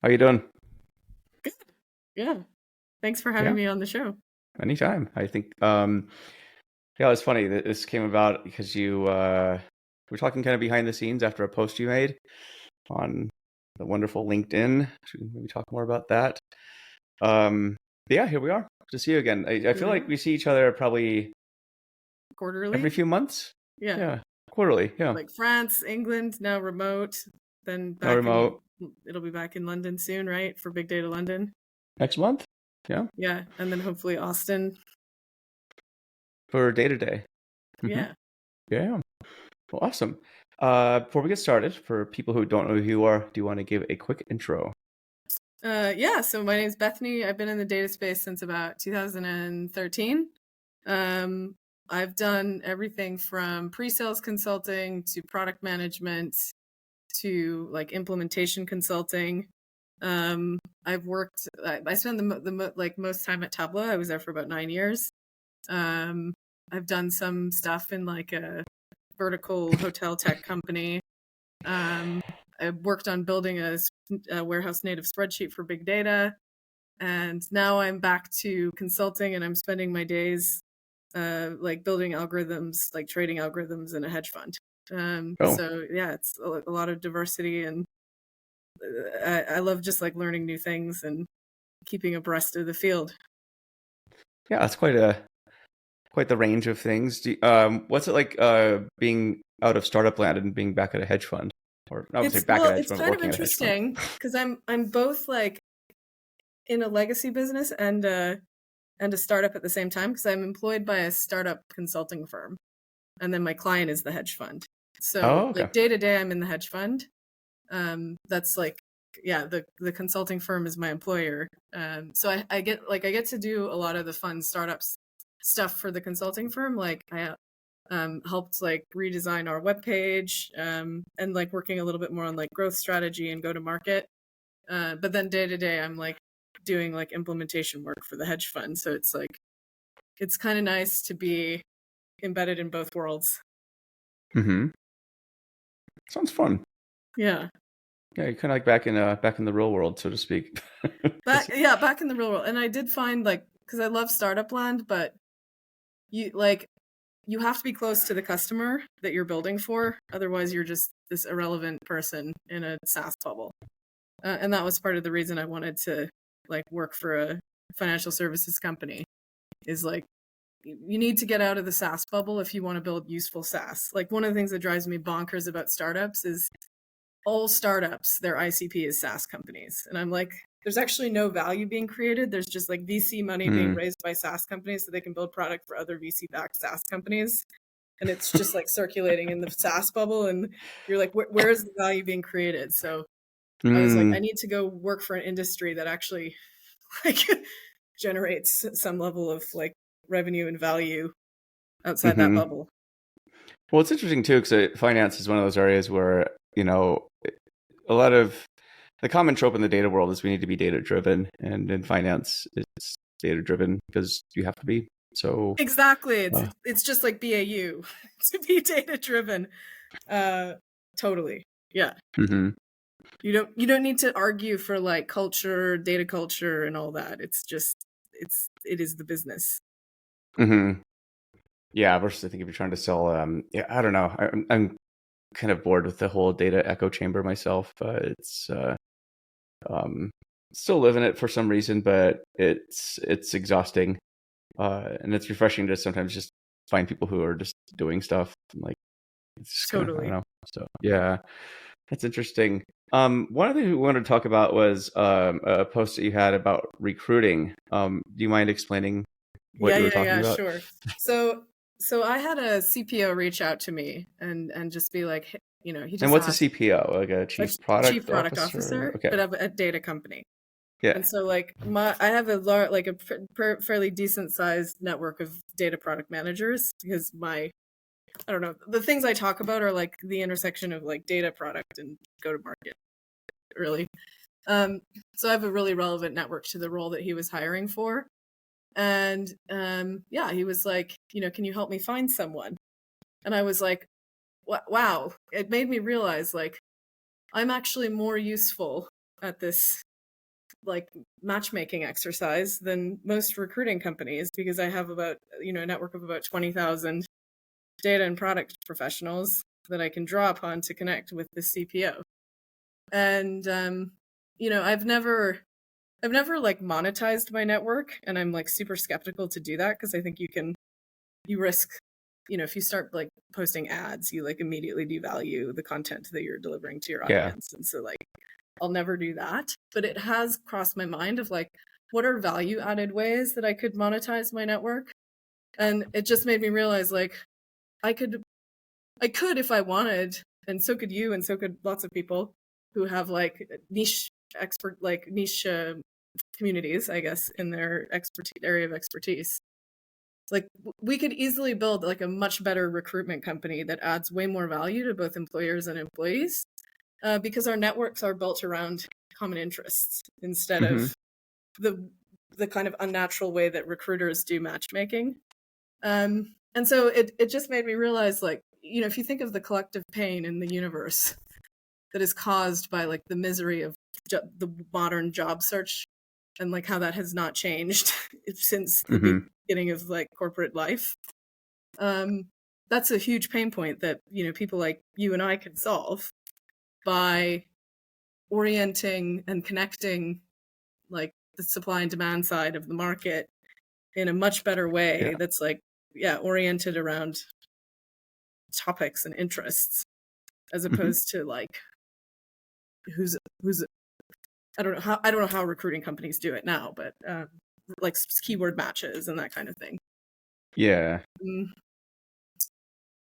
How you doing? Good. Yeah. Thanks for having Yeah, me on the show. anytime. I think yeah, it's funny that this came about because you were talking kind of behind the scenes after a post you made on the wonderful LinkedIn. Should we maybe talk more about that? But yeah, here we are to see you again. I Here feel we like are. we see each other probably every Quarterly. few months. Yeah. Yeah, quarterly. Yeah, Like France, England, now remote. Then no remote it'll be back in London soon, right? For Big Data London. next month. Yeah, Yeah. And then hopefully Austin. for day to day. Hmm. Yeah. Yeah, well, awesome. Before we get started, for people who don't know who you are, do you want to give a quick intro? Yeah. So my name's Bethany. I've been in the data space since about 2013. Um, I've done everything from pre-sales consulting to product management to like implementation consulting. I've worked. I spent like most time at Tableau. I was there for about 9 years. Um, I've done some stuff in like a vertical hotel tech company. Um, I worked on building a warehouse native spreadsheet for big data, and now I'm back to consulting, and I'm spending my days like building algorithms, like trading algorithms in a hedge fund. Oh, So yeah, it's a lot of diversity, and I love just like learning new things and keeping abreast of the field. yeah, that's quite the range of things. What's it like being out of startup land and being back at a hedge fund? Or I would say back at a hedge It's fund, but kind of working at a hedge fund. interesting because I'm both like in a legacy business and a startup at the same time because I'm employed by a startup consulting firm, and then my client is the hedge fund. So Oh, okay. like day to day, I'm in the hedge fund. That's like yeah, the consulting firm is my employer. So I get to do a lot of the fun startups stuff for the consulting firm. Like I helped like redesign our webpage, and like working a little bit more on like growth strategy and go to market. But then day to day, I'm like doing like implementation work for the hedge fund. So it's like it's kind of nice to be embedded in both worlds. Mm-hmm. Sounds fun. Yeah. Yeah, you're kind of like back in the real world, so to speak. Back in the real world. And I did find like because I love startup land, but you like you have to be close to the customer that you're building for. Otherwise, you're just this irrelevant person in a SaaS bubble. And that was part of the reason I wanted to like work for a financial services company. Is like you need to get out of the SaaS bubble if you want to build useful SaaS. Like one of the things that drives me bonkers about startups is all startups, their ICP is SaaS companies. And I'm like, there's actually no value being created. There's just like VC money being Mm. raised by SaaS companies so they can build product for other VC backed SaaS companies. And it's just like circulating in the SaaS bubble. And you're like, where is the value being created? So I was like, Mm. I need to go work for an industry that actually like generates some level of like revenue and value outside that Mm-hmm. bubble. Well, it's interesting too, because finance is one of those areas where, a lot of the common trope in the data world is we need to be data driven, and in finance, it's data driven because you have to be. So, Exactly. uh, It's just like BAU to be data driven. Uh, totally. Yeah. mhm. You don't need to argue for like culture, data culture, and all that. It's just it is the business. Mhm. Yeah, versus I think if you're trying to sell, yeah, I don't know. I'm kind of bored with the whole data echo chamber myself. It's um, still live in it for some reason, but it's exhausting. And it's refreshing to sometimes just find people who are just doing stuff. Like it's just kind of I don't Totally. know. So yeah, that's interesting. One of the things we wanted to talk about was a post that you had about recruiting. Do you mind explaining what you were talking Yeah, about? sure. So so I had a CPO reach out to me and just be like, hey, he And just what's a asked CPO? Like a a chief chief product product officer? officer, Okay. but of a data company. Yeah. And so like I have like a fairly decent sized network of data product managers because I don't know, the things I talk about are like the intersection of like data product and go to market really. Um, so I have a really relevant network to the role that he was hiring for. And yeah, he was like, can you help me find someone? And I was like, wow, it made me realize like I'm actually more useful at this like matchmaking exercise than most recruiting companies, because I have about, a network of about 20,000 data and product professionals that I can draw upon to connect with the CPO. And I've never like monetized my network, and I'm like super skeptical to do that, because I think you risk, if you start like posting ads, you like immediately devalue the content that you're delivering to your audience. And so like I'll never do that. But it has crossed my mind of like, what are value added ways that I could monetize my network? And it just made me realize like I could if I wanted, and so could you, and so could lots of people who have like niche communities, I guess, in their area of expertise. Like we could easily build like a much better recruitment company that adds way more value to both employers and employees, because our networks are built around common interests instead of the kind of unnatural way that recruiters do matchmaking. And so it just made me realize, like, if you think of the collective pain in the universe that is caused by like the misery of the modern job search, and like how that has not changed since the beginning of like corporate life, that's a huge pain point that people like you and I can solve by orienting and connecting like the supply and demand side of the market in a much better way. That's like oriented around topics and interests, as opposed to like who's I don't know how recruiting companies do it now, but like keyword matches and that kind of thing.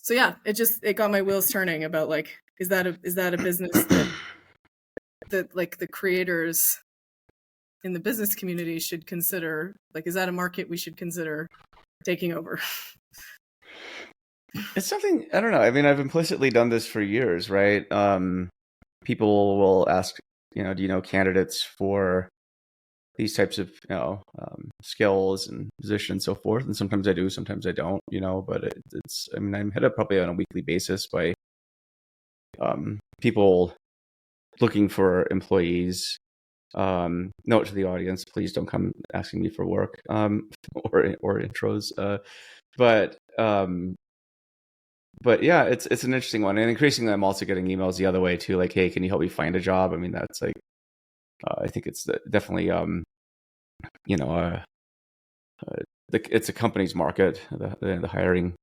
So it got my wheels turning about like, is that a business that like the creators in the business community should consider? Like, is that a market we should consider taking over? It's something, I don't know. I mean, I've implicitly done this for years, right? People will ask, do you know candidates for these types of, skills and positions and so forth? And sometimes I do, sometimes I don't, but it's, I mean, I'm hit up probably on a weekly basis by people looking for employees. Note to the audience, please don't come asking me for work, or intros. But yeah, it's an interesting one. And increasingly, I'm also getting emails the other way too, like, hey, can you help me find a job? I mean, that's like, I think it's definitely, it's a company's market, the hiring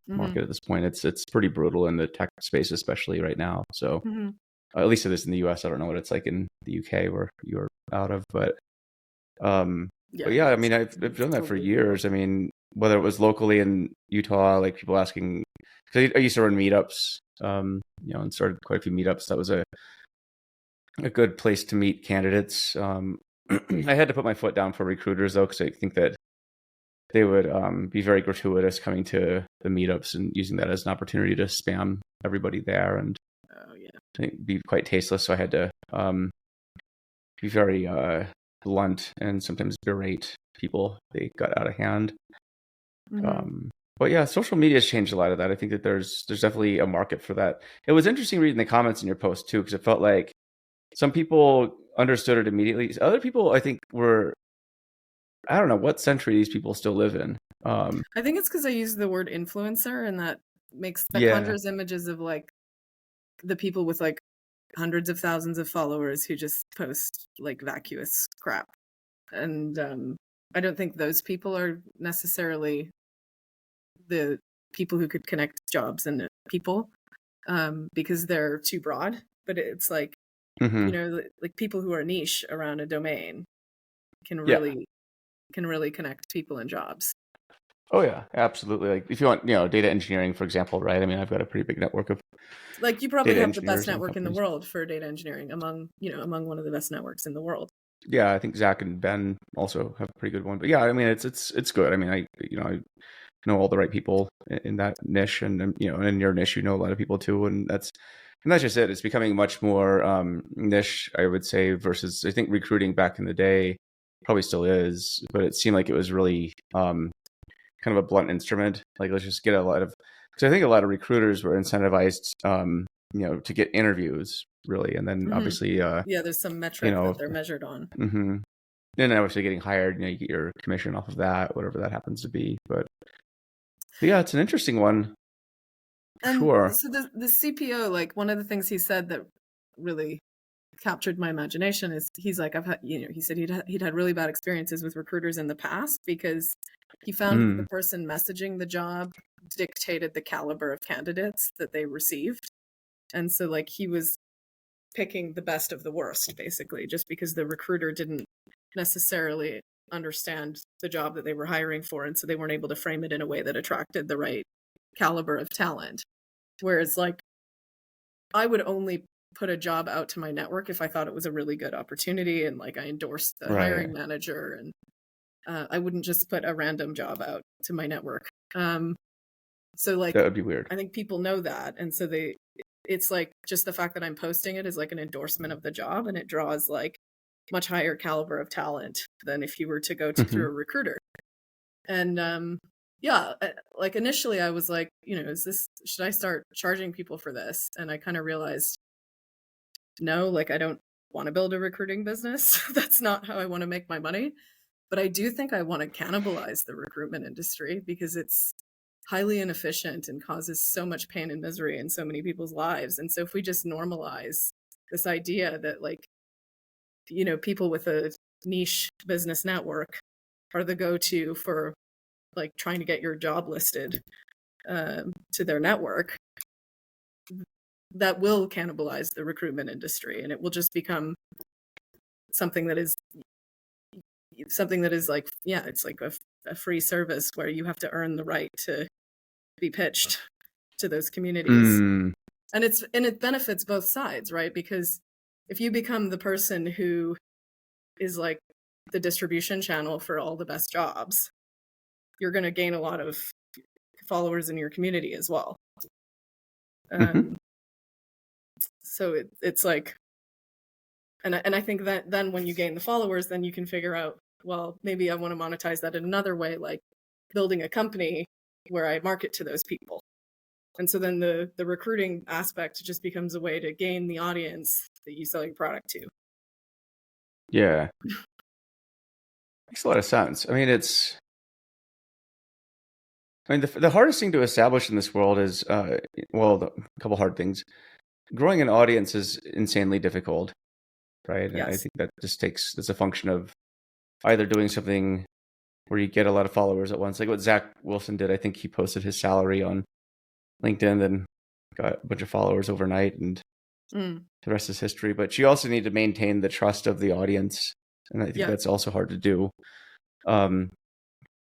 market at this point. It's pretty brutal in the tech space, especially right now. So at least it is in the US. I don't know what it's like in the UK where you're out of, but yeah, I mean, I've done that for years. I mean, whether it was locally in Utah, like people asking, because I used to run meetups, and started quite a few meetups. That was a good place to meet candidates. I had to put my foot down for recruiters though, because I think that they would be very gratuitous coming to the meetups and using that as an opportunity to spam everybody there, and be quite tasteless. So I had to be very blunt and sometimes berate people. They got out of hand. But yeah, social media has changed a lot of that. I think that there's definitely a market for that. It was interesting reading the comments in your post too, because it felt like some people understood it immediately. Other people, I think, I don't know what century these people still live in. I think it's because I use the word influencer, and that conjures images of like the people with like hundreds of thousands of followers who just post like vacuous crap. And I don't think those people are necessarily the people who could connect jobs and people, because they're too broad. But it's like, like people who are niche around a domain can really connect people and jobs. Oh yeah, absolutely. Like if you want, data engineering, for example, right? I mean, I've got a pretty big network of like you probably have the best network in the world for data engineering, among one of the best networks in the world. Yeah, I think Zach and Ben also have a pretty good one. But yeah, I mean, it's good. I mean, I know all the right people in that niche, and in your niche, a lot of people too, and that's just it. It's becoming much more niche, I would say, versus I think recruiting back in the day probably still is, but it seemed like it was really kind of a blunt instrument. Like, let's just get because I think a lot of recruiters were incentivized, to get interviews really, and then Hmm. obviously, Yeah, there's some you metric that know, they're measured on. hmm and then obviously getting hired, you get your commission off of that, whatever that happens to be. But yeah, it's an interesting one for And sure. so the CPO, like one of the things he said that really captured my imagination is he's like, I've had, he said he'd had really bad experiences with recruiters in the past because he found that the Mm, person messaging the job dictated the caliber of candidates that they received. And so like he was picking the best of the worst, basically, just because the recruiter didn't necessarily understand the job that they were hiring for. And so they weren't able to frame it in a way that attracted the right caliber of talent. Whereas, like, I would only put a job out to my network if I thought it was a really good opportunity and like I endorsed the hiring right. manager, and I wouldn't just put a random job out to my network. So like That would be weird. I think people know that, and so it's like just the fact that I'm posting it is like an endorsement of the job, and it draws like much higher caliber of talent than if you were to go to through Hmm. a recruiter. And yeah, like initially I was like, should I start charging people for this? And I kind of realized, no, like I don't want to build a recruiting business. That's not how I want to make my money. But I do think I want to cannibalize the recruitment industry because it's highly inefficient and causes so much pain and misery in so many people's lives. And so if we just normalize this idea that like, people with a niche business network are the go-to for like trying to get your job listed to their network, that will cannibalize the recruitment industry, and it will just become something that is like, yeah, it's like a free service where you have to earn the right to be pitched to those communities. Mm, And it benefits both sides, right? Because if you become the person who is like the distribution channel for all the best jobs, you're going to gain a lot of followers in your community as well. hmm um so it's like, and I think that then when you gain the followers, then you can figure out, well, maybe I want to monetize that in another way, like building a company where I market to those people. And so then the recruiting aspect just becomes a way to gain the audience that you sell your product to. Yeah, makes a lot of sense. The hardest thing to establish in this world is, a couple hard things. Growing an audience is insanely difficult, right? And I Yes, think that just that's a function of either doing something where you get a lot of followers at once, like what Zach Wilson did. I think he posted his salary on LinkedIn and got a bunch of followers overnight, and mm, the rest is history. But you also need to maintain the trust of the audience, and I think yeah, that's also hard to do. Um,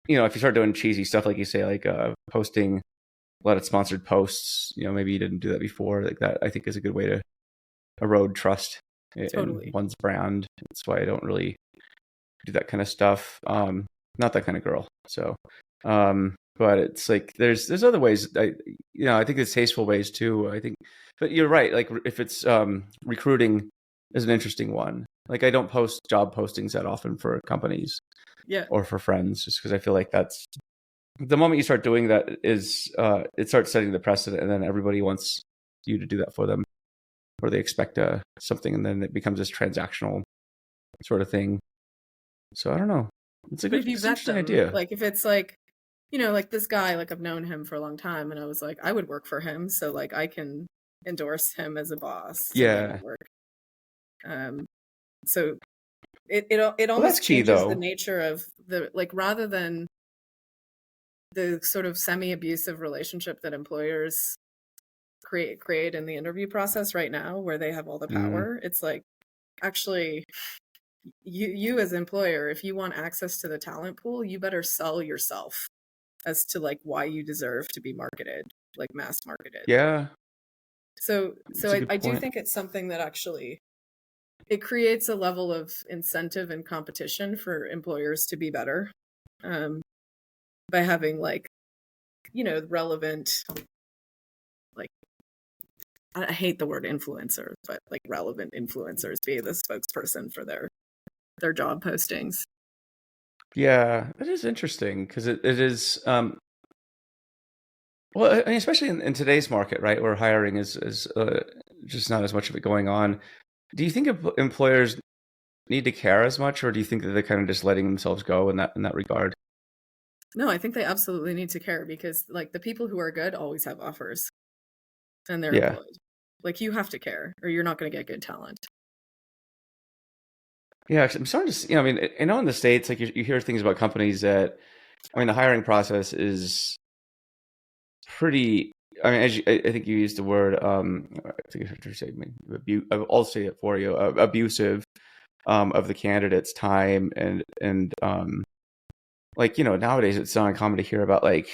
if you start doing cheesy stuff, like you say, like posting a lot of sponsored posts, maybe you didn't do that before, like that, I think is a good way to erode trust in totally. one's brand. That's why I don't really do that kind of stuff. Not that kind of girl. So, but it's like there's other ways. I think there's tasteful ways too. I think, but you're right. Like if it's recruiting is an interesting one. Like I don't post job postings that often for companies Yeah, or for friends, just because I feel like that's the moment you start doing that is it starts setting the precedent, and then everybody wants you to do that for them, or they expect something, and then it becomes this transactional sort of thing. So I don't know. but if you It's an vet interesting them, idea. like if it's like, like this guy, like I've known him for a long time, and I was like, I would work for him, so like I can endorse him as a boss to my Yeah. network. um so it Well, that's almost key changes the though. nature of the, like, rather than the sort of semi-abusive relationship that employers create in the interview process right now, where they have all the Mm, power. It's like, actually, you as employer, if you want access to the talent pool, you better sell yourself as to like why you deserve to be marketed, like mass marketed. yeah, So it's a I good do point. think it's something that actually it creates a level of incentive and competition for employers to be better, um, by having like, relevant, like, I hate the word influencers, but like relevant influencers be the spokesperson for their job postings. Yeah, that is interesting because it is well, I mean, especially in today's market, right, where hiring is just not as much of it going on. Do you think employers need to care as much, or do you think that they're kind of just letting themselves go in that regard? No, I think they absolutely need to care, because like the people who are good always have offers and they're Yeah. employed. Like you have to care or you're not going to get good talent. Yeah, I'm starting to see, I mean, I know in the States, like you hear things about companies that, I mean, the hiring process is pretty, I mean, I think you used the word, I think I should say, I mean, I'll say it for you, abusive, of the candidate's time. And like, nowadays it's not uncommon to hear about like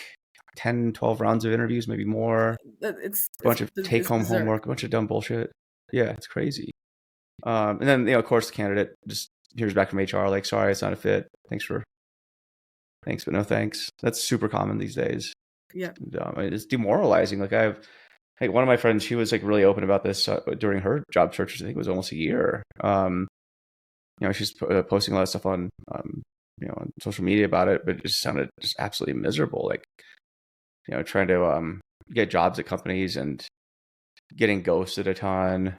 10, 12 rounds of interviews, maybe more, a bunch of take It's home berserk. homework, a bunch of dumb bullshit. Yeah, it's crazy. And then, of course, the candidate just hears back from HR like, sorry, it's not a fit. Thanks, but no thanks. That's super common these days. Yeah. And, it's demoralizing. Like hey, one of my friends, she was like really open about this during her job search. I think it was almost a year. She's posting a lot of stuff on social media about it, but it just sounded just absolutely miserable. Like, trying to get jobs at companies and getting ghosted a ton.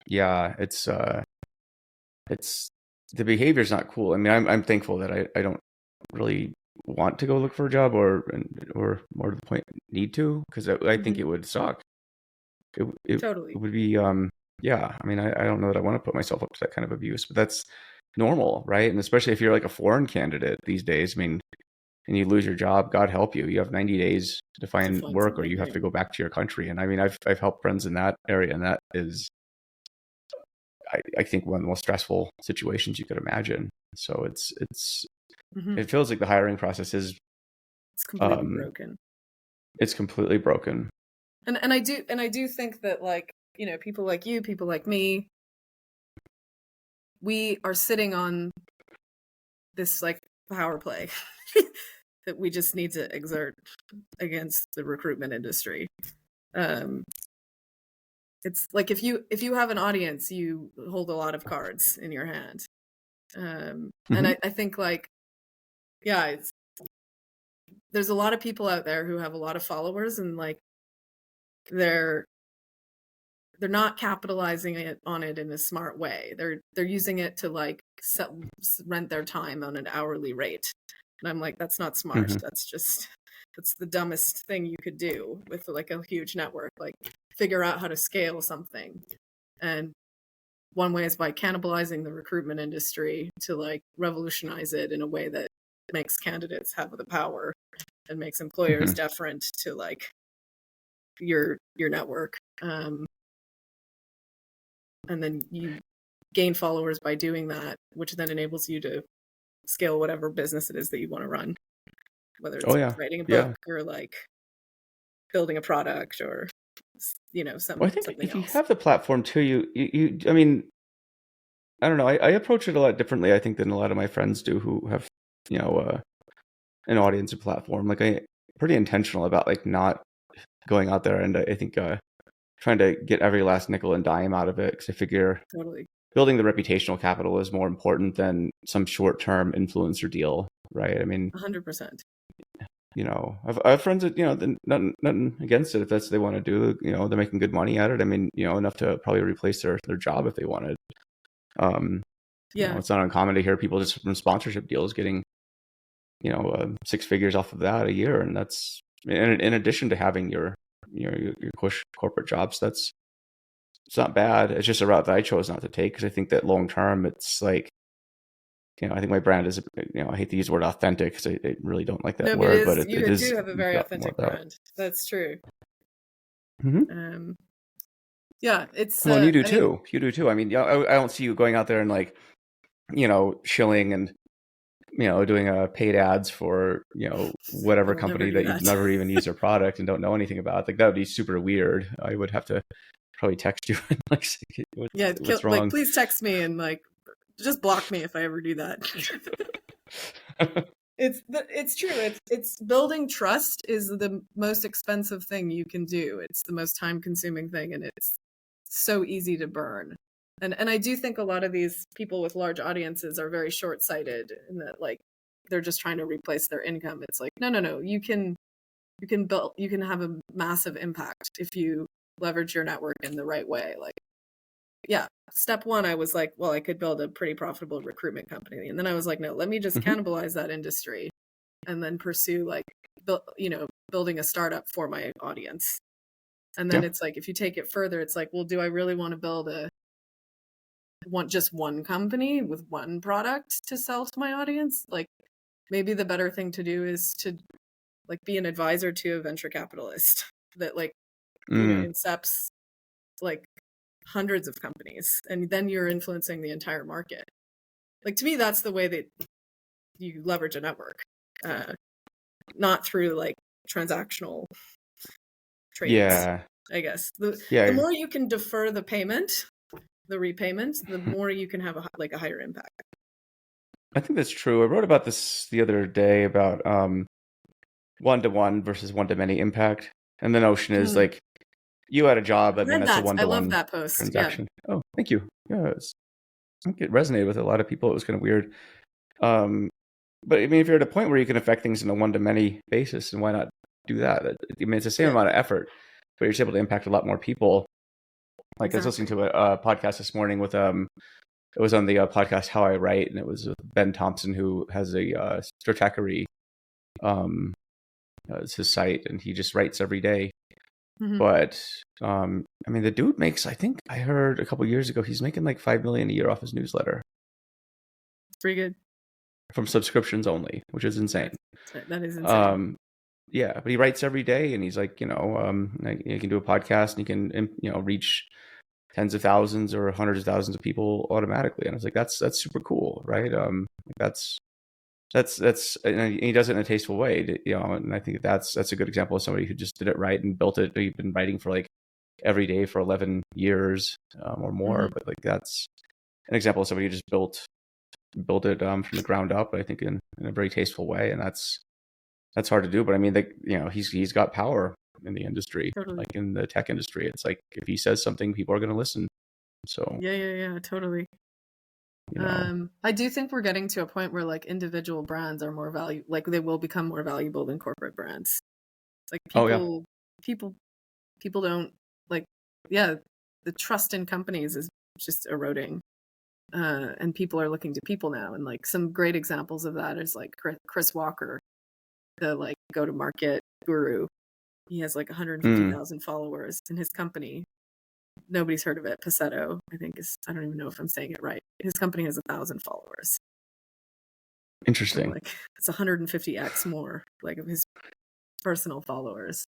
Yeah, it's the behavior's not cool. I mean, I'm thankful that I don't really want to go look for a job, or more to the point, need to, because I think it would suck. It Totally. would be yeah. I mean, I don't know that I want to put myself up to that kind of abuse, but that's normal, right? And especially if you're like a foreign candidate these days, I mean, and you lose your job, God help you. You have 90 days to To find find work, or something you have new. to go back to your country. And I mean, I've helped friends in that area, and that is, I think, one of the most stressful situations you could imagine. So it feels like the hiring process is It's completely um broken. it's completely broken. And I do think that, like, people like you, people like me, we are sitting on this like power play that we just need to exert against the recruitment industry. Um, it's like if you have an audience, you hold a lot of cards in your hand. And Hmm. I think, like, yeah, there's a lot of people out there who have a lot of followers, and like they're they're not capitalizing on it in a smart way. They're using it to like rent their time on an hourly rate. And I'm like, that's not smart. Hmm. That's the dumbest thing you could do with like a huge network. Like, figure out how to scale something. And one way is by cannibalizing the recruitment industry to like revolutionize it in a way that makes candidates have the power and makes employers Hmm. deferent to like your network. And then you gain followers by doing that, which then enables you to scale whatever business it is that you want to run, whether Oh it's yeah, writing a book yeah. or like building a product or Well, I think something if you else. have the platform too, I mean, I don't know. I approach it a lot differently, I think, than a lot of my friends do who have, you know, uh, an audience and platform. Like, pretty intentional about like not going out there, and I think trying to get every last nickel and dime out of it, because I figure Totally. building the reputational capital is more important than some short-term influencer deal, right? I mean, 100%. I have friends that, nothing against it if that's what they want to do. They're making good money at it. I mean, enough to probably replace their job if they wanted. Um, Yeah. it's not uncommon to hear people just from sponsorship deals getting, six figures off of that a year, and that's in addition to having your corporate jobs. It's not bad. It's just a route that I chose not to take, because I think that long term, it's like, I think my brand is, I hate to use the word authentic, because I really don't like that No, but word, but it you is do have a very more authentic that. brand. That's true. Mm-hmm. Um, yeah, it's, Well, and you do I mean, too. You do too. I mean, yeah, I don't see you going out there and like, shilling and, doing paid ads for, I whatever will never company do that you've that. never even used their product and don't know anything about. Like, that would be super weird. I would have to probably text you and like say, Yeah, what's like, wrong? please text me and like just block me if I ever do that. It's true. It's building trust is the most expensive thing you can do. It's the most time consuming thing, and it's so easy to burn. And I do think a lot of these people with large audiences are very short sighted in that, like, they're just trying to replace their income. It's like, no, no, no. You can have a massive impact if you leverage your network in the right way. Like, yeah, step one, I was like, well, I could build a pretty profitable recruitment company. And then I was like, no, let me just cannibalize that industry and then pursue like, building a startup for my audience. And then it's like, if you take it further, it's like, well, do I really want to build just one company with one product to sell to my audience? Like, maybe the better thing to do is to like be an advisor to a venture capitalist that like, incepts like hundreds of companies, and then you're influencing the entire market. Like, to me, that's the way that you leverage a network, not through like transactional trades. I guess the more you can defer the repayment, the more you can have a higher impact. I think that's true. I wrote about this the other day about one-to-one versus one-to-many impact, and the notion is like, you had a job, and then that's a one-to-one I love that post. transaction. Yeah. Oh, thank you. Yeah, I think it resonated with a lot of people. It was kind of weird. But I mean, if you're at a point where you can affect things in a one-to-many basis, and why not do that? I mean, it's the same amount of effort, but you're just able to impact a lot more people. Like, I was listening to a podcast this morning with it was on the podcast How I Write, and it was with Ben Thompson, who has a Stratechery, it's his site, and he just writes every day. But I mean, the dude makes, I think I heard a couple of years ago, he's making like $5 million a year off his newsletter. Pretty good. From subscriptions only, which is insane. That is insane. Yeah, but he writes every day, and he's like, you can do a podcast, and you can, reach tens of thousands or hundreds of thousands of people automatically. And I was like, that's super cool, right? That's and he does it in a tasteful way, and I think that's a good example of somebody who just did it right and built it. He's been writing for like every day for 11 years or more, but like that's an example of somebody who just built it from the ground up, I think in a very tasteful way. And that's hard to do, but I mean, he's got power in the industry, like in the tech industry. It's like, if he says something, people are going to listen. So yeah, totally. I do think we're getting to a point where like individual brands are more valuable, like they will become more valuable than corporate brands. Like people don't like, the trust in companies is just eroding. And people are looking to people now. And like some great examples of that is like Chris Walker, the like go-to-market guru. He has like 150,000 followers in his company. Nobody's heard of it. Paceto, I think I don't even know if I'm saying it right. His company has 1,000 followers. Interesting. So like, it's 150x more like of his personal followers.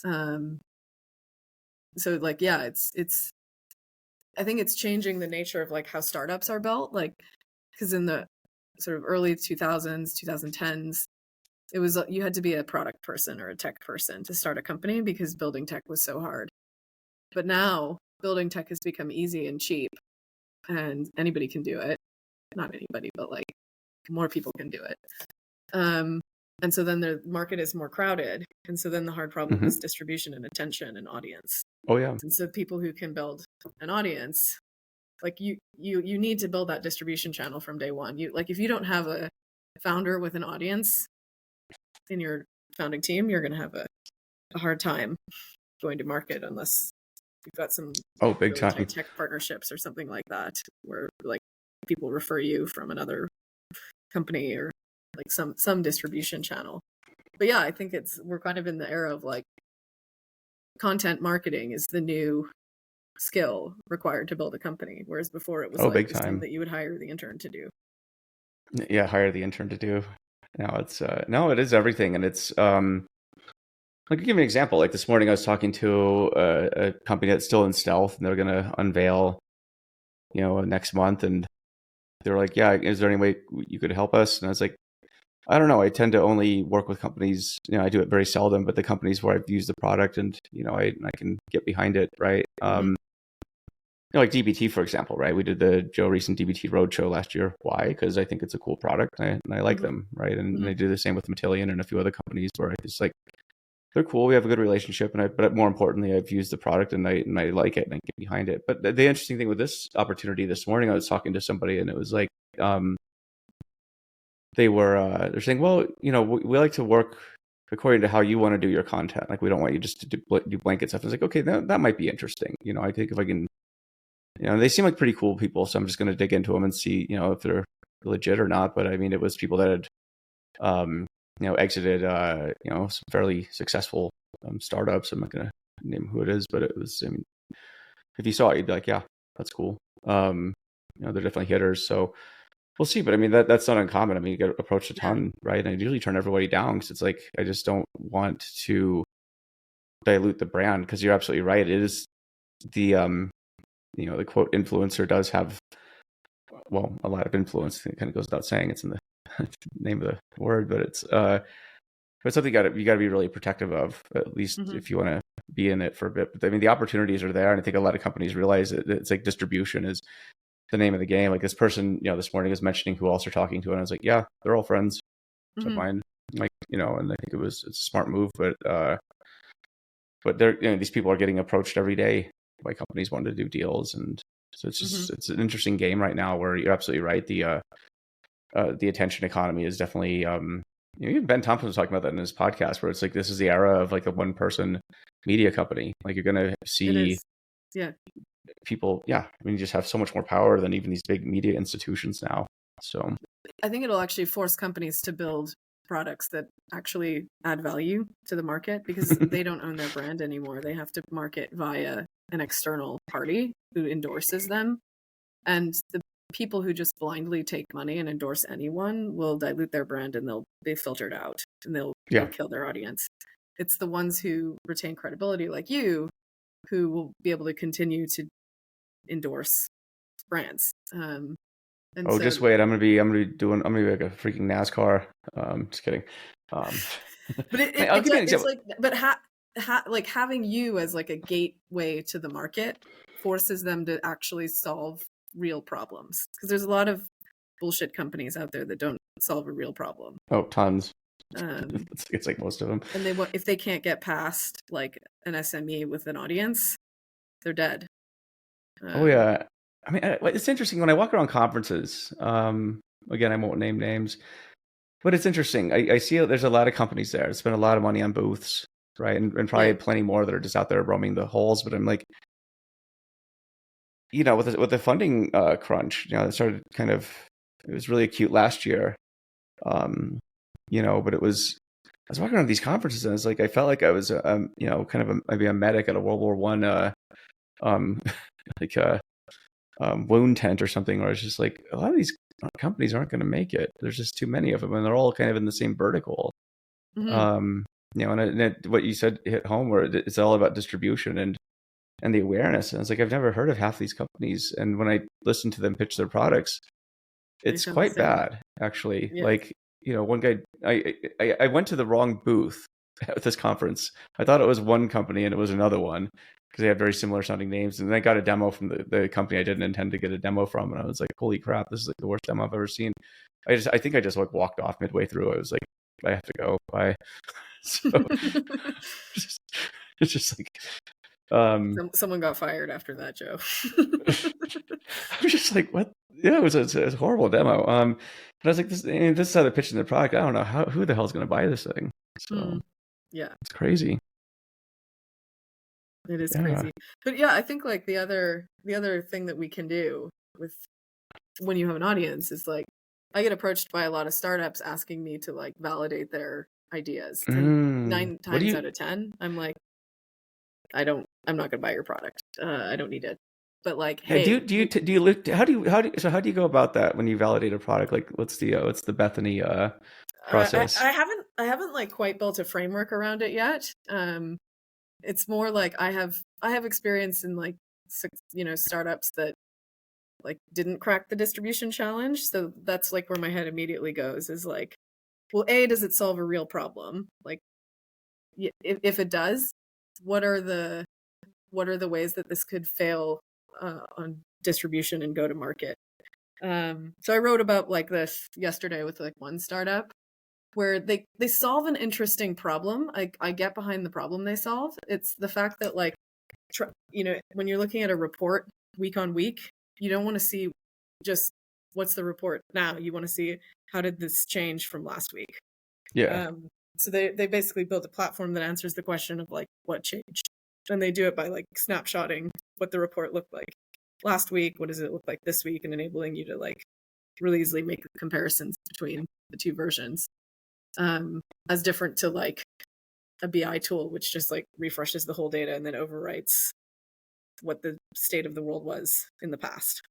So like, yeah, it's I think it's changing the nature of like how startups are built. Like, because in the sort of early 2000s, 2010s, it was, you had to be a product person or a tech person to start a company because building tech was so hard. But now building tech has become easy and cheap, and anybody can do it. Not anybody, but like more people can do it. And so then the market is more crowded. And so then the hard problem is distribution and attention and audience. Oh yeah. And so people who can build an audience, like you need to build that distribution channel from day one. If you don't have a founder with an audience in your founding team, you're going to have a hard time going to market unless you've got some big time tight tech partnerships or something like that, where like people refer you from another company or like some distribution channel. But yeah, I think we're kind of in the era of like content marketing is the new skill required to build a company, whereas before it was like big this time thing that you would hire the intern to do. Yeah, hire the intern to do. Now it's it is everything. And it's like, to give you an example, like this morning I was talking to a company that's still in stealth, and they're going to unveil next month, and they were like, yeah, is there any way you could help us? And I was like, I don't know. I tend to only work with companies, I do it very seldom, but the companies where I've used the product and, I can get behind it, right? Like DBT, for example, right? We did the Joe Recent DBT Roadshow last year. Why? Because I think it's a cool product, and I like them, right? And they do the same with Matillion and a few other companies where I just like, they're cool. We have a good relationship, but more importantly, I've used the product and I like it and I get behind it. But the interesting thing with this opportunity this morning, I was talking to somebody, and it was like, they're saying, well, we like to work according to how you want to do your content. Like, we don't want you just to do blanket stuff. It's like, okay, that might be interesting. I think if I can, they seem like pretty cool people. So I'm just going to dig into them and see, if they're legit or not. But I mean, it was people that had, exited, some fairly successful startups. I'm not going to name who it is, but it was, I mean, if you saw it, you'd be like, yeah, that's cool. They're definitely hitters. So we'll see. But I mean, that's not uncommon. I mean, you get approached a ton, right? And I usually turn everybody down because it's like, I just don't want to dilute the brand, because you're absolutely right. It is the, the quote influencer does have, well, a lot of influence. It kind of goes without saying, it's in the name of the word, but it's something you got to be really protective of, at least if you want to be in it for a bit. But I mean, the opportunities are there, and I think a lot of companies realize that it's like distribution is the name of the game. Like, this person, this morning was mentioning who else they're talking to, and I was like, yeah, they're all friends of mine. Like, and I think it's a smart move, but they're, these people are getting approached every day by companies wanting to do deals, and so it's just it's an interesting game right now, where you're absolutely right. The attention economy is definitely, even Ben Thompson was talking about that in his podcast, where it's like, this is the era of like a one person media company. Like, you're going to see people. Yeah. I mean, you just have so much more power than even these big media institutions now. So I think it'll actually force companies to build products that actually add value to the market, because they don't own their brand anymore. They have to market via an external party who endorses them. And the people who just blindly take money and endorse anyone will dilute their brand, and they'll be filtered out, and they'll kill their audience. It's the ones who retain credibility, like you, who will be able to continue to endorse brands. Just wait! I'm gonna be like a freaking NASCAR. Just kidding. But like having you as like a gateway to the market forces them to actually solve real problems, because there's a lot of bullshit companies out there that don't solve a real problem. Oh, tons. It's like most of them. And if they can't get past like an SME with an audience, they're dead. Yeah. I mean, it's interesting when I walk around conferences. Again, I won't name names, but it's interesting. I see there's a lot of companies there. Spend a lot of money on booths, right? And probably plenty more that are just out there roaming the halls. But I'm like, with the funding crunch, it started it was really acute last year. But it was, I was walking around these conferences, and it's like, I felt like I was, maybe a medic at a World War I, wound tent or something, where it's just like, a lot of these companies aren't going to make it. There's just too many of them, and they're all kind of in the same vertical. And what you said hit home, where it's all about distribution and the awareness. And it's like, I've never heard of half these companies, and when I listen to them pitch their products, it's quite bad, actually. Like, one guy, I went to the wrong booth at this conference. I thought it was one company, and it was another one, because they had very similar sounding names. And then I got a demo from the company I didn't intend to get a demo from, and I was like, holy crap, this is like the worst demo I've ever seen. I think I just like walked off midway through. I was like, I have to go. Bye. So it's just like, someone got fired after that, Joe. I was just like, what? Yeah, it was a horrible demo. But I was like, this is how they're pitching their product. I don't know who the hell's going to buy this thing. So it's crazy. It is crazy. But yeah, I think like the other thing that we can do with when you have an audience is like, I get approached by a lot of startups asking me to like validate their ideas. And 9 times out of 10, I'm like, I'm not going to buy your product. I don't need it. But like, hey, do you look? How do you go about that when you validate a product? Like, what's the Bethany process? I haven't like quite built a framework around it yet. It's more like I have experience in like startups that like didn't crack the distribution challenge. So that's like where my head immediately goes, is like, well, does it solve a real problem? Like, if it does, what are the ways that this could fail on distribution and go to market? So I wrote about like this yesterday with like one startup where they solve an interesting problem. I get behind the problem they solve. It's the fact that like, when you're looking at a report week on week, you don't want to see just what's the report now. You want to see, how did this change from last week? Yeah. So they basically built a platform that answers the question of like what changed, and they do it by like snapshotting what the report looked like last week, what does it look like this week, and enabling you to like really easily make comparisons between the two versions, as different to like a BI tool, which just like refreshes the whole data and then overwrites what the state of the world was in the past.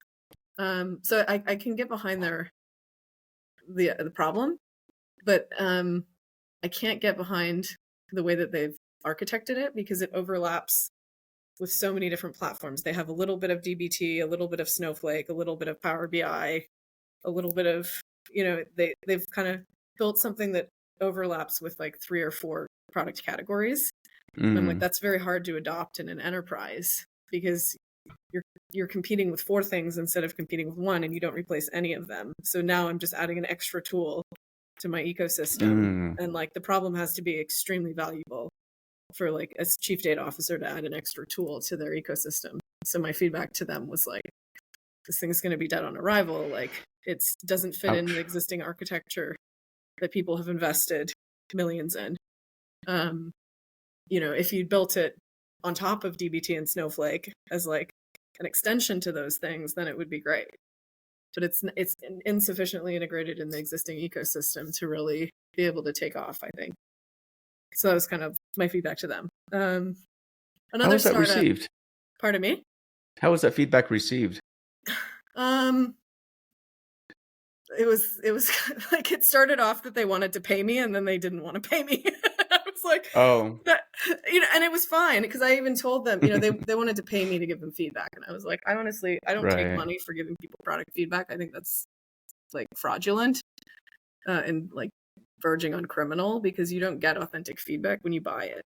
So I can get behind the problem, but I can't get behind the way that they've architected it, because it overlaps with so many different platforms. They have a little bit of DBT, a little bit of Snowflake, a little bit of Power BI, a little bit of, they've kind of built something that overlaps with like 3 or 4 product categories. I'm like, that's very hard to adopt in an enterprise, because you're competing with 4 things instead of competing with 1, and you don't replace any of them. So now I'm just adding an extra tool to my ecosystem, and like the problem has to be extremely valuable for like a chief data officer to add an extra tool to their ecosystem. So my feedback to them was like, this thing's going to be dead on arrival. Like it doesn't fit in the existing architecture that people have invested millions in. If you built it on top of DBT and Snowflake as like an extension to those things, then it would be great. But it's insufficiently integrated in the existing ecosystem to really be able to take off, I think. So that was kind of my feedback to them. How was that received? Pardon me? How was that feedback received? It was like, it started off that they wanted to pay me, and then they didn't want to pay me. I was like, oh, and it was fine, because I even told them, they wanted to pay me to give them feedback, and I was like, I don't take money for giving people product feedback. I think that's like fraudulent, and like verging on criminal, because you don't get authentic feedback when you buy it,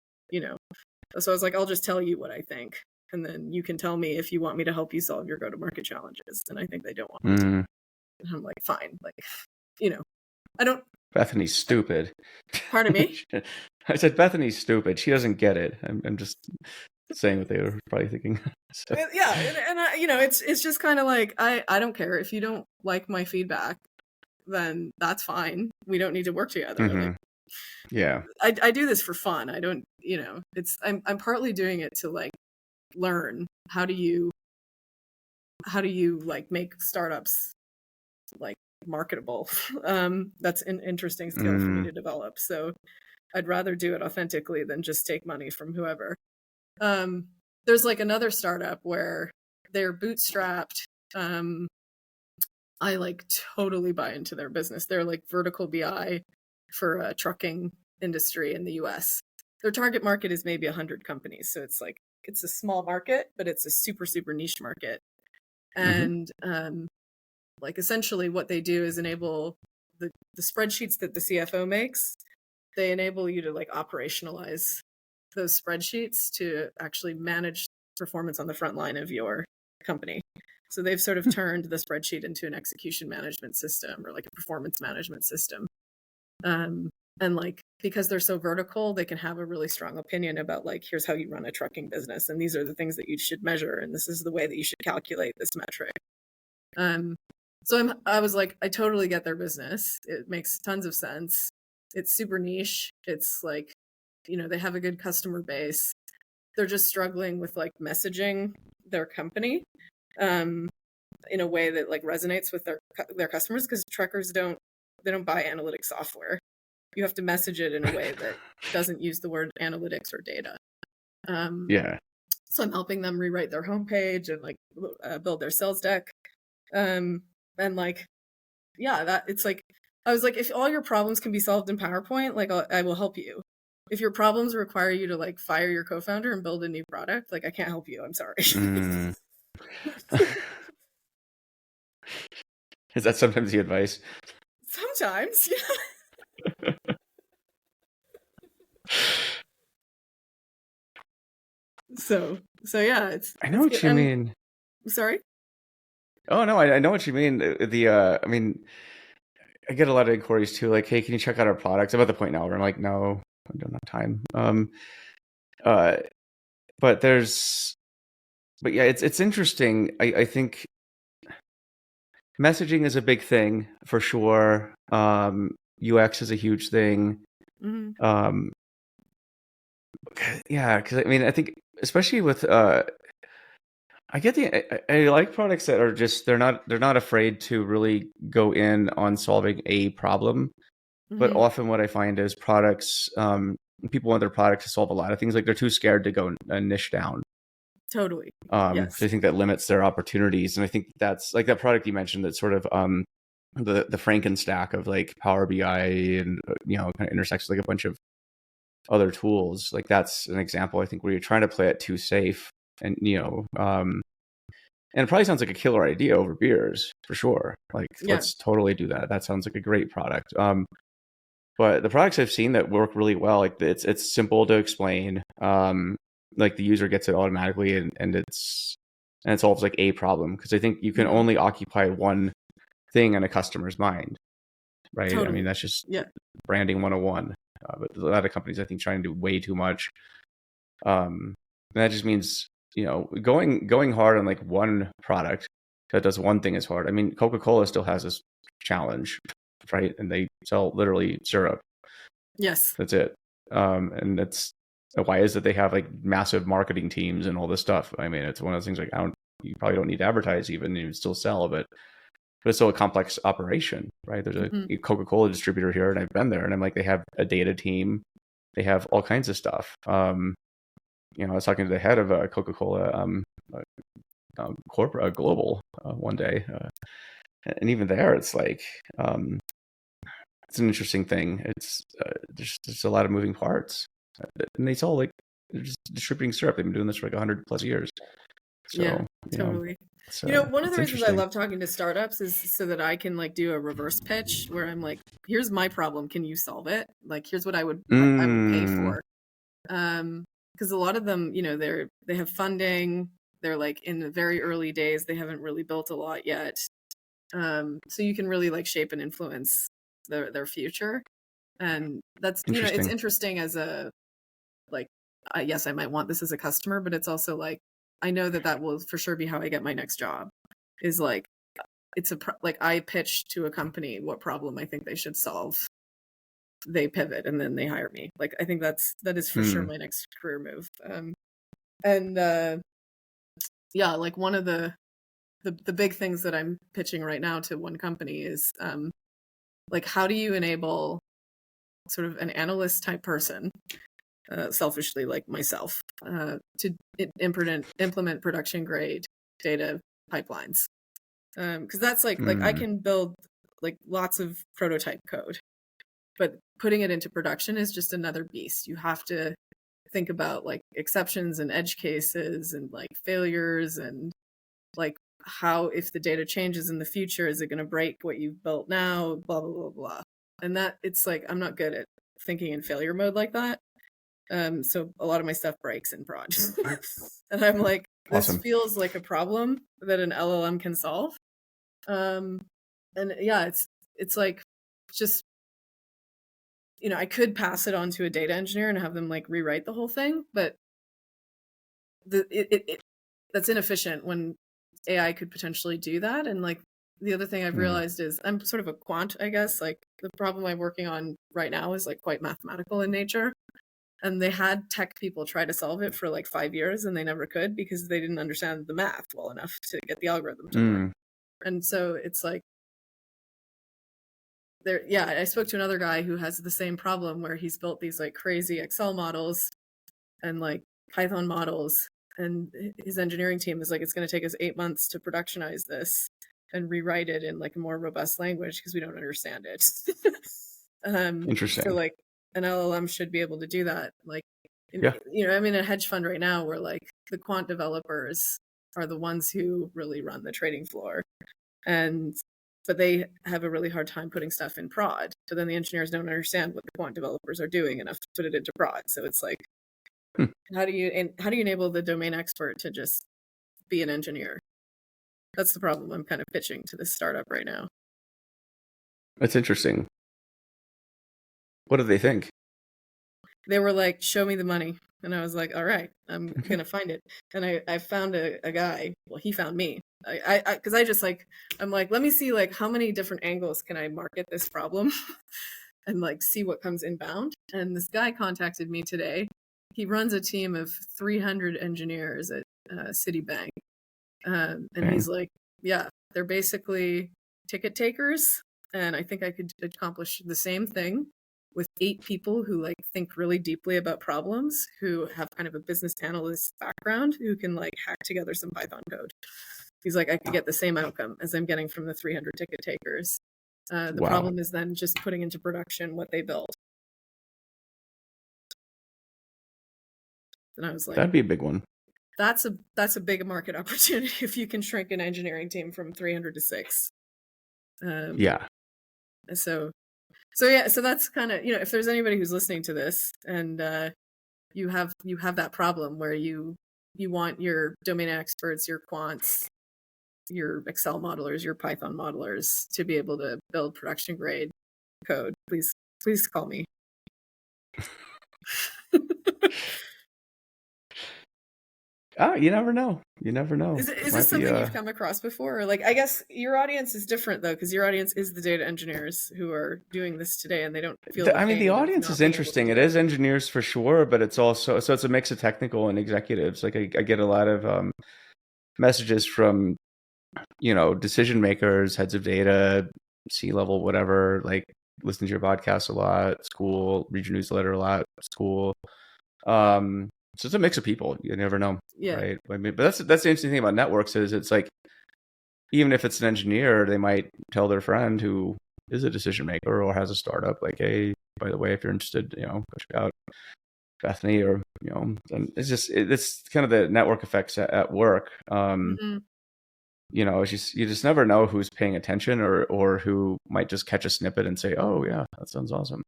So I was like, I'll just tell you what I think, and then you can tell me if you want me to help you solve your go-to-market challenges. And I think they don't want me to. And I'm like, fine, like, I don't. Bethany's stupid. Pardon me? I said Bethany's stupid. She doesn't get it. I'm just saying what they were probably thinking. So. Yeah, and I, it's just kind of like, I don't care if you don't like my feedback, then that's fine. We don't need to work together. Like, yeah, I do this for fun. I don't, I'm partly doing it to like learn how do you like make startups like marketable. That's an interesting skill for me to develop. So I'd rather do it authentically than just take money from whoever. There's like another startup where they're bootstrapped. I like totally buy into their business. They're like vertical BI for a trucking industry in the US. Their target market is maybe 100 companies. So it's like, it's a small market, but it's a super, super niche market. And like essentially what they do is enable the spreadsheets that the CFO makes. They enable you to like operationalize those spreadsheets to actually manage performance on the front line of your company. So they've sort of turned the spreadsheet into an execution management system, or like a performance management system. And like, because they're so vertical, they can have a really strong opinion about like, here's how you run a trucking business, and these are the things that you should measure, and this is the way that you should calculate this metric. So I was like, I totally get their business. It makes tons of sense. It's super niche. It's like, they have a good customer base. They're just struggling with like messaging their company in a way that like resonates with their customers, because truckers don't buy analytics software. You have to message it in a way that doesn't use the word analytics or data. So I'm helping them rewrite their homepage and like build their sales deck. And like, yeah, that it's like, I was like, if all your problems can be solved in PowerPoint, like I will help you. If your problems require you to like fire your co-founder and build a new product, like I can't help you. I'm sorry. Is that sometimes the advice? Sometimes, yeah. So yeah, I know what you mean. Sorry? Oh no, I know what you mean. I mean, I get a lot of inquiries too, like, hey, can you check out our products? I'm at the point now where I'm like, no, I don't have time. But yeah, it's interesting. I think messaging is a big thing for sure. UX is a huge thing. Mhm. Um, yeah, because I mean, I think especially with I get I like products that are just they're not afraid to really go in on solving a problem. But Mhm. often what I find is products people want their product to solve a lot of things. Like they're too scared to go and niche down. Totally. So I Yes. think that limits their opportunities. And I think that's like that product you mentioned that sort of the Franken stack of like Power BI and kind of intersects with like a bunch of other tools. Like that's an example I think where you're trying to play it too safe and and it probably sounds like a killer idea over beers for sure. Like Yeah. let's totally do that. That sounds like a great product. But the products I've seen that work really well, like it's simple to explain. Like the user gets it automatically, and it solves like a problem because I think you can Mhm. only occupy one thing in a customer's mind, right? I mean Totally. that's just Yeah. branding 101. But a lot of companies I think trying to do way too much. And that just means going hard on like one product that does one thing is hard. I mean, Coca-Cola still has this challenge, right? And they sell literally syrup. Yes. That's it. And that's why is it they have like massive marketing teams and all this stuff. I mean, it's one of those things like you probably don't need to advertise even, you still sell, but it's still a complex operation, right? There's Mhm. a Coca-Cola distributor here, and I've been there, and I'm like, they have a data team, they have all kinds of stuff. I was talking to the head of Coca-Cola corporate global one day, and even there, it's like it's an interesting thing. It's there's a lot of moving parts, and they sell like they're just distributing syrup. They've been doing this for like 100+ years. Yeah, So totally. it's One of the it's reasons I interesting. love talking to startups is so that I can like do a reverse pitch where I'm like, here's my problem, can you solve it? Like here's what I would pay Mm, for. Because a lot of them, they have funding, they're like in the very early days, they haven't really built a lot yet. So you can really like shape and influence their future. And that's, it's interesting. interesting as a like yes, I might want this as a customer, but it's also like I know that that will for sure be how I get my next job. Is like like I pitch to a company what problem I think they should solve. They pivot and then they hire me. Like I think that is for sure Hmm. my next career move. And yeah, like one of the big things that I'm pitching right now to one company is like how do you enable sort of an analyst type person, selfishly like myself, to implement production grade data pipelines, because that's like I Hmm. can build like lots of prototype code, but putting it into production is just another beast. You have to think about like exceptions and edge cases and like failures and like how if the data changes in the future is it going to break what you've built now, blah blah blah blah. And that it's like I'm not good at thinking in failure mode like that. So a lot of my stuff breaks in prod. And I'm like, this Awesome. feels like a problem that an LLM can solve. Um, and yeah, it's like just I could pass it on to a data engineer and have them like rewrite the whole thing, but that's inefficient when AI could potentially do that. And like the other thing I've Hmm. realized is I'm sort of a quant, I guess. Like the problem I'm working on right now is like quite mathematical in nature. And they had tech people try to solve it for like 5 years and they never could because they didn't understand the math well enough to get the algorithm to work. Mm. And so it's like there yeah, I spoke to another guy who has the same problem where he's built these like crazy Excel models and like Python models, and his engineering team is like it's going to take us 8 months to productionize this and rewrite it in like a more robust language because we don't understand it. So Interesting. like an LLM should be able to do that. Like, Yeah. I'm in a hedge fund right now where like the quant developers are the ones who really run the trading floor, and but they have a really hard time putting stuff in prod. So then the engineers don't understand what the quant developers are doing enough to put it into prod. So it's like Hmm. how do you enable the domain expert to just be an engineer? That's the problem I'm kind of pitching to this startup right now. That's interesting. What do they think? They were like, "Show me the money," and I was like, "All right, I'm Okay. gonna find it." And I found a guy. Well, he found me. Because I just like I'm like, let me see like how many different angles can I market this problem. and like see what comes inbound. And this guy contacted me today. He runs a team of 300 engineers at Citibank. And he's like, yeah, they're basically ticket takers. And I think I could accomplish the same thing with 8 people who like think really deeply about problems, who have kind of a business analyst background, who can like hack together some Python code. He's like, I could get the same outcome as I'm getting from the 300 ticket takers. The problem is then just putting into production what they build. And I was like, that'd be a big one. That's a big market opportunity if you can shrink an engineering team from 300 to 6. Yeah. So that's kind of, if there's anybody who's listening to this and you have that problem where you want your domain experts, your quants, your Excel modelers, your Python modelers to be able to build production grade code, please call me. You never know. You never know. Is this something you've come across before? Or like, I guess your audience is different though, because your audience is the data engineers who are doing this today, and they don't feel. The audience is interesting. It is engineers for sure, but it's also it's a mix of technical and executives. Like I get a lot of messages from decision makers, heads of data, C-level, whatever. Like listen to your podcast a lot, school, read your newsletter a lot, school. So it's a mix of people. You never know, right? I mean, but that's the interesting thing about networks is it's like even if it's an engineer, they might tell their friend who is a decision maker or has a startup, like, hey, by the way, if you're interested, go check out Bethany, or and it's kind of the network effects at work. It's you just never know who's paying attention or who might just catch a snippet and say, oh yeah, that sounds awesome.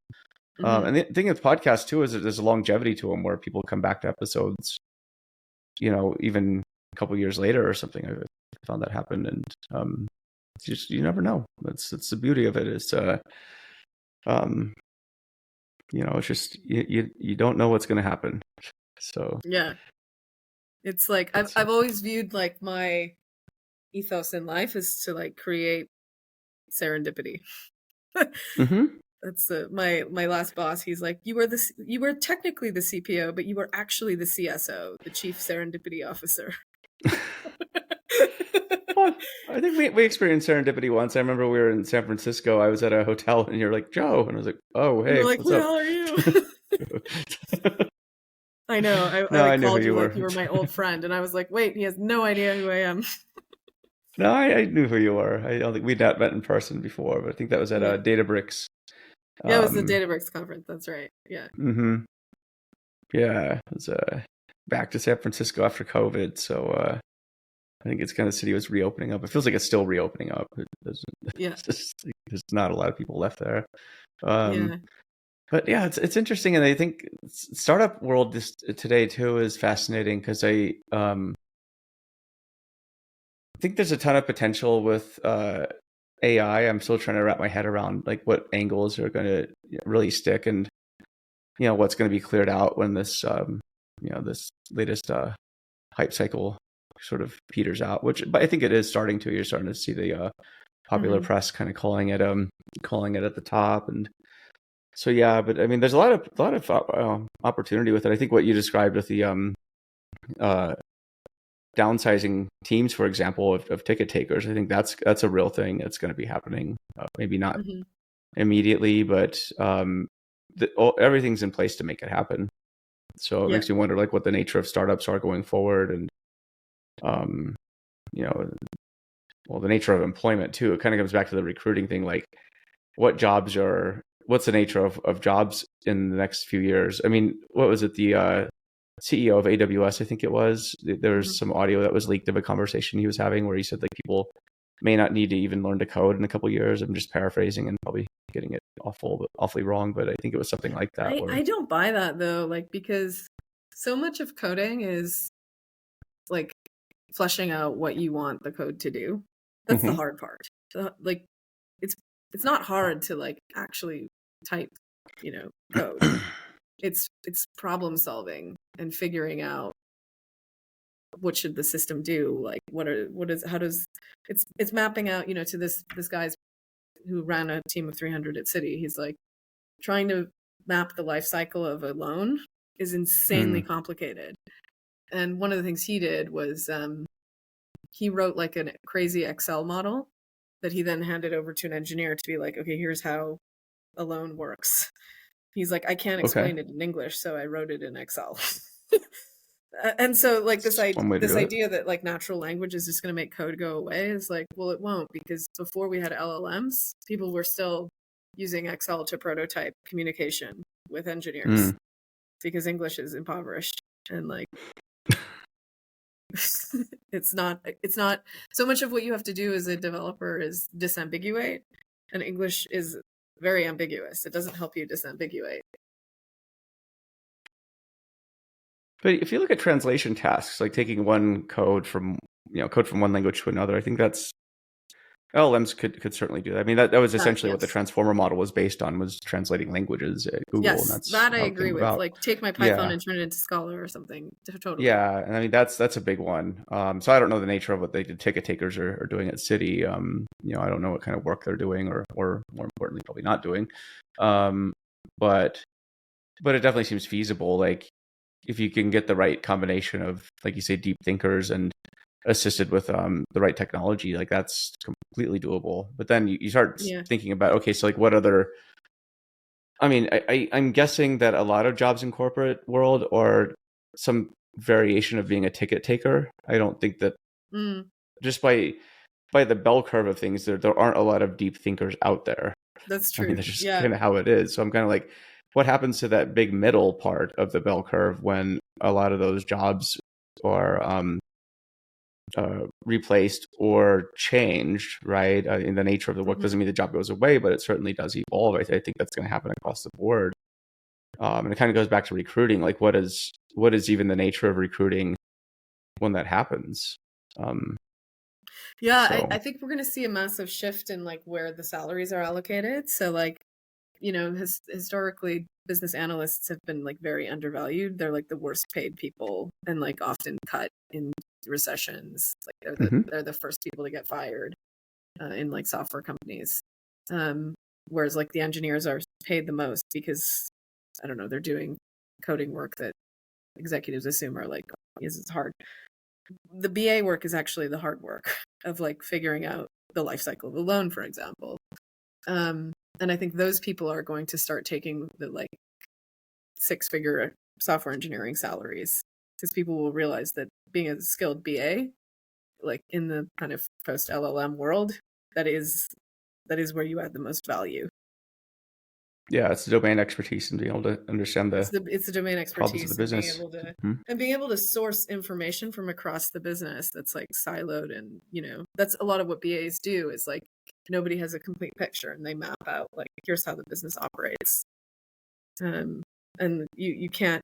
And the thing with podcasts too is that there's a longevity to them where people come back to episodes, even a couple years later or something. I found that happen, and you never know. It's the beauty of it is, it's just you don't know what's going to happen. So yeah, it's like I've always viewed like my ethos in life is to like create serendipity. That's my last boss. He's like, you were technically the CPO, but you were actually the CSO, the Chief Serendipity Officer. Well, I think we experienced serendipity once. I remember we were in San Francisco. I was at a hotel, and you're like, Joe, and I was like, oh, hey, you're like, who the hell are you? I know. I knew called who you were. like you were my old friend, and I was like, wait, he has no idea who I am. No, I knew who you were. I don't think we'd not met in person before, but I think that was at Databricks. Yeah, it was the Databricks conference. That's right. Yeah. Yeah, it was back to San Francisco after COVID, so I think it's kind of the city was reopening up. It feels like it's still reopening up. There's not a lot of people left there. But yeah, it's interesting, and I think startup world today too is fascinating because I think there's a ton of potential with AI. I'm still trying to wrap my head around like what angles are going to really stick, and what's going to be cleared out when this this latest hype cycle sort of peters out. But I think it is starting to. You're starting to see the popular press kind of calling it at the top, and so yeah. But I mean, there's a lot of opportunity with it. I think what you described with the downsizing teams, for example, of ticket takers, I think that's a real thing that's going to be happening. Maybe not immediately, but everything's in place to make it happen. So it makes me wonder, like, what the nature of startups are going forward, and the nature of employment too. It kind of comes back to the recruiting thing, like what's the nature of jobs in the next few years? I mean, what was it? The CEO of AWS, I think it was. There was some audio that was leaked of a conversation he was having where he said like people may not need to even learn to code in a couple of years. I'm just paraphrasing and probably getting it awfully wrong, but I think it was something like that. I don't buy that though, like, because so much of coding is like fleshing out what you want the code to do. That's the hard part. Like, it's not hard to like actually type, code. It's problem solving and figuring out what should the system do. Like, it's mapping out, to this guy's who ran a team of 300 at Citi. He's like, trying to map the life cycle of a loan is insanely complicated. And one of the things he did was he wrote like a crazy Excel model that he then handed over to an engineer to be like, okay, here's how a loan works. He's like, I can't Okay. explain it in English, so I wrote it in Excel. And so like this That's one way to do it. idea that like natural language is just going to make code go away is like, well, it won't, because before we had LLMs, people were still using Excel to prototype communication with engineers because English is impoverished, and like it's not so much of what you have to do as a developer is disambiguate, and English is very ambiguous. It doesn't help you disambiguate. But if you look at translation tasks, like taking one code from one language to another, I think that's LLMs could certainly do that. I mean, that was essentially what the Yes. transformer model was based on, was translating languages at Google, and Yes, that's that I how it came agree with. about. Like, take my Python Yeah, and turn it into Scala or something. Totally. yeah, and I mean that's a big one. So I don't know the nature of what the ticket takers are doing at Citi. I don't know what kind of work they're doing, or more importantly, probably not doing. But it definitely seems feasible. Like, if you can get the right combination of, like you say, deep thinkers and assisted with the right technology, like that's completely doable. But then you start thinking about, okay, so like what other, I mean, I'm guessing that a lot of jobs in corporate world are some variation of being a ticket taker. I don't think that just by the bell curve of things, there aren't a lot of deep thinkers out there. That's true. I mean, that's just kind of how it is. So I'm kind of like, what happens to that big middle part of the bell curve when a lot of those jobs are replaced or changed, right? In the nature of the work doesn't mean the job goes away, but it certainly does evolve. I think that's going to happen across the board. And it kind of goes back to recruiting. Like, what is even the nature of recruiting when that happens? I think we're going to see a massive shift in like where the salaries are allocated. So like, historically, business analysts have been like very undervalued. They're like the worst paid people, and like often cut in recessions. Like they're the first people to get fired in like software companies. Whereas like the engineers are paid the most because, I don't know, they're doing coding work that executives assume are like, it's hard. The BA work is actually the hard work of like figuring out the life cycle of a loan, for example. And I think those people are going to start taking the like 6-figure software engineering salaries, because people will realize that being a skilled BA, like in the kind of post LLM world, that is where you add the most value. Yeah, it's the domain expertise and being able to understand it's the domain expertise of the business, and being able to source information from across the business that's like siloed, and that's a lot of what BAs do. Is like nobody has a complete picture, and they map out like, here's how the business operates. And you can't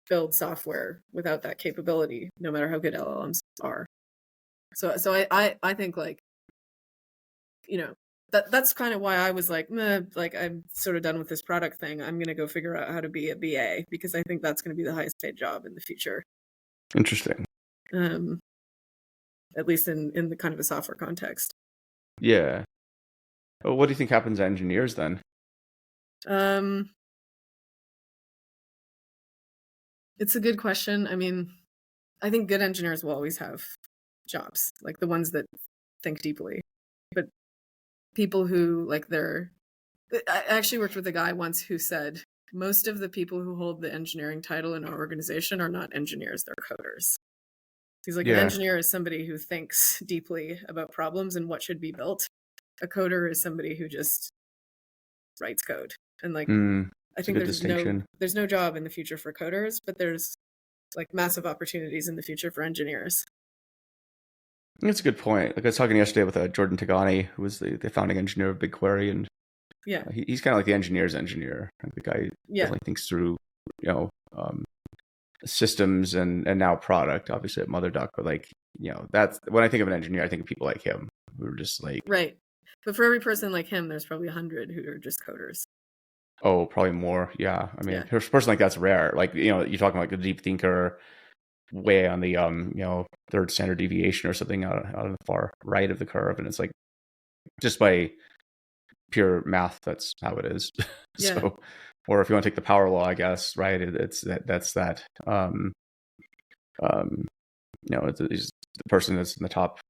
build software without that capability, no matter how good LLMs are. So I think like, that's kind of why I was like, meh, like I'm sort of done with this product thing. I'm going to go figure out how to be a BA, because I think that's going to be the highest paid job in the future. Interesting. At least in the kind of a software context. Yeah. Well, what do you think happens to engineers then? It's a good question. I mean, I think good engineers will always have jobs, like the ones that think deeply. But people who like I actually worked with a guy once who said most of the people who hold the engineering title in our organization are not engineers, they're coders. He's like, an engineer is somebody who thinks deeply about problems and what should be built. A coder is somebody who just writes code. And like, I think there's no job in the future for coders, but there's like massive opportunities in the future for engineers. That's a good point. Like, I was talking yesterday with Jordan Tagani, who was the founding engineer of BigQuery, and he's kind of like the engineer's engineer. Like, the guy definitely thinks through, systems and now product, obviously at MotherDuck. But like, that's when I think of an engineer, I think of people like him who are just like, right. But for every person like him, there's probably 100 who are just coders. Oh, probably more. Yeah. I mean, a person like that's rare. Like, you're talking like a deep thinker way on the, third standard deviation or something out on the far right of the curve. And it's like, just by pure math. That's how it is. Yeah. So, or if you want to take the power law, I guess, right? It's that's that. It's the person that's in the top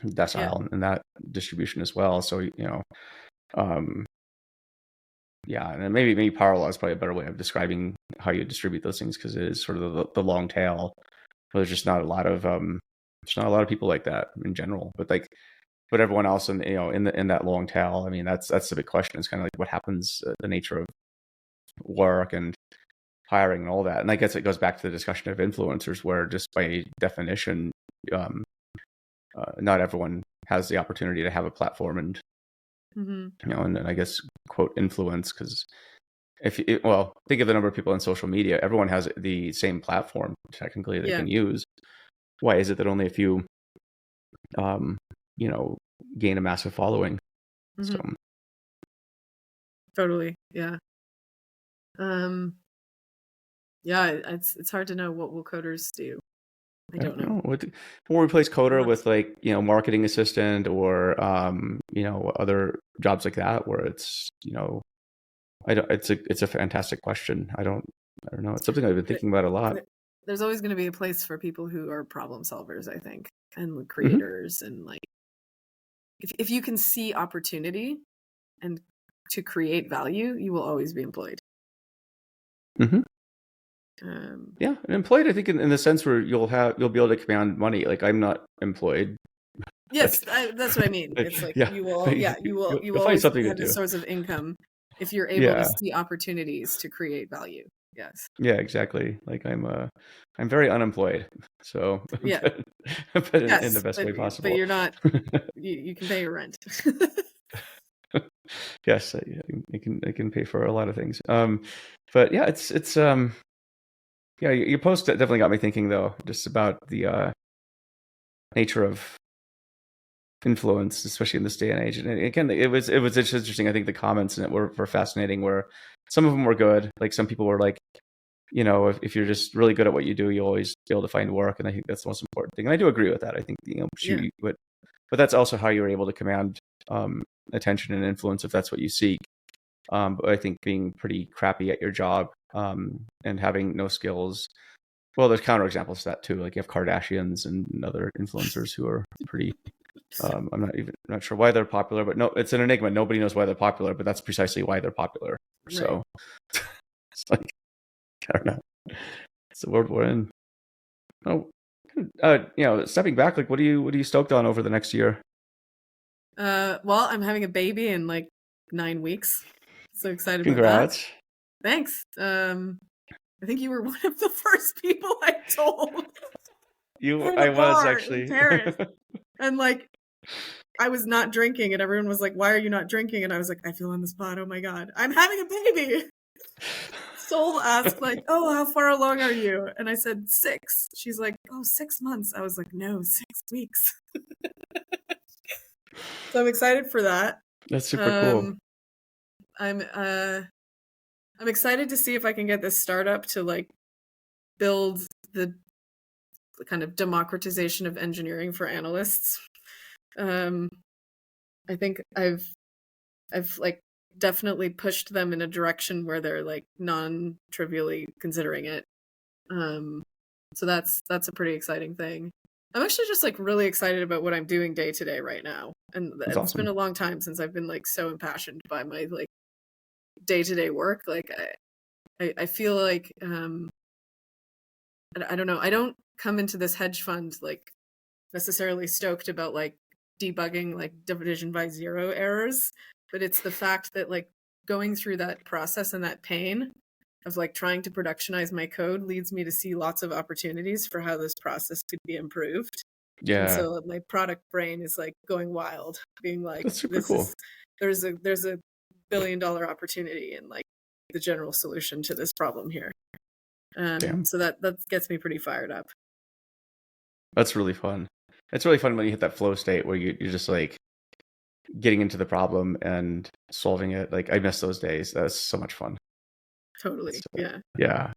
decile in that distribution as well. So, um, yeah, and then maybe power law is probably a better way of describing how you distribute those things, because it is sort of the long tail. There's just not a lot of people like that in general, but everyone else in that long tail. I mean, that's the big question. It's kind of like what happens, the nature of work and hiring and all that. And I guess it goes back to the discussion of influencers, where just by definition, not everyone has the opportunity to have a platform and and I guess quote influence, because think of the number of people on social media. Everyone has the same platform technically they can use. Why is it that only a few gain a massive following? So totally. Yeah. It's hard to know what will coders do. I don't know. We'll replace coder with marketing assistant or other jobs like that, where it's it's a fantastic question. I don't know. It's something I've been thinking about a lot. There's always going to be a place for people who are problem solvers, I think, and creators, and like if you can see opportunity and to create value, you will always be employed. Yeah, and employed, I think, in the sense where you'll be able to command money. Like, I'm not employed. Yes, that's what I mean. It's like you will find always something have to a do. source of income if you're able to see opportunities to create value. Yes. Yeah, exactly. Like, I'm very unemployed. So yeah, but in the best way possible. But you're not. You can pay your rent. Yes, I can pay for a lot of things. But yeah, it's yeah, your post definitely got me thinking, though, just about the nature of influence, especially in this day and age. And again, it was just interesting. I think the comments in it were fascinating, where some of them were good. Like, some people were like, if you're just really good at what you do, you'll always be able to find work. And I think that's the most important thing. And I do agree with that. I think, but that's also how you're able to command attention and influence, if that's what you seek. But I think being pretty crappy at your job and having no skills, well, there's counterexamples to that too. Like, you have Kardashians and other influencers who are pretty. I'm not sure why they're popular, but no, it's an enigma. Nobody knows why they're popular, but that's precisely why they're popular. Right. So it's like, I don't know. It's the world we're in. Oh, stepping back, like, what are you stoked on over the next year? Well, I'm having a baby in like 9 weeks. So excited Congrats. about that. Thanks. I think you were one of the first people I told. I was actually in Paris. And like, I was not drinking, and everyone was like, "Why are you not drinking?" And I was like, "I feel on the spot. Oh my god, I'm having a baby." Soul asked like, "Oh, how far along are you?" And I said 6. She's like, "Oh, 6 months." I was like, "No, 6 weeks." So I'm excited for that. That's super cool. I'm excited to see if I can get this startup to like build the kind of democratization of engineering for analysts. I think I've like definitely pushed them in a direction where they're like non-trivially considering it. So that's a pretty exciting thing. I'm actually just like really excited about what I'm doing day to day right now. And it's awesome. Been a long time since I've been like so impassioned by my like day to day work. Like I feel like I don't know. I don't come into this hedge fund like necessarily stoked about like debugging like division by zero errors, but it's the fact that like going through that process and that pain of like trying to productionize my code leads me to see lots of opportunities for how this process could be improved. Yeah. And so my product brain is like going wild, being like, that's super cool. There's a $1 billion opportunity in like the general solution to this problem here. So that gets me pretty fired up. That's really fun. It's really fun when you hit that flow state where you're just like getting into the problem and solving it. Like, I miss those days. That's so much fun. Totally. So, yeah.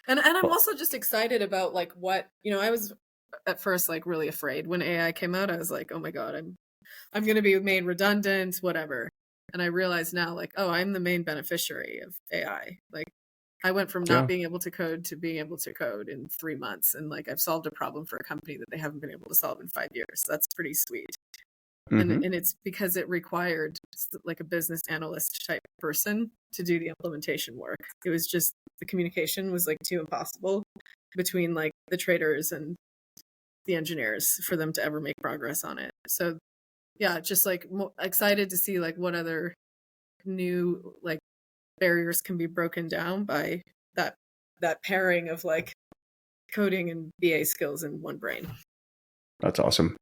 And I'm also just excited about like what, I was at first like really afraid when AI came out. I was like, oh my God, I'm going to be made redundant, whatever. And I realize now, like, oh, I'm the main beneficiary of AI. Like, I went from not Yeah. being able to code to being able to code in 3 months. And like, I've solved a problem for a company that they haven't been able to solve in 5 years. That's pretty sweet. Mm-hmm. And it's because it required like a business analyst type person to do the implementation work. It was just the communication was like too impossible between like the traders and the engineers for them to ever make progress on it. So yeah, just like excited to see like what other new like barriers can be broken down by that pairing of like coding and BA skills in one brain. That's awesome.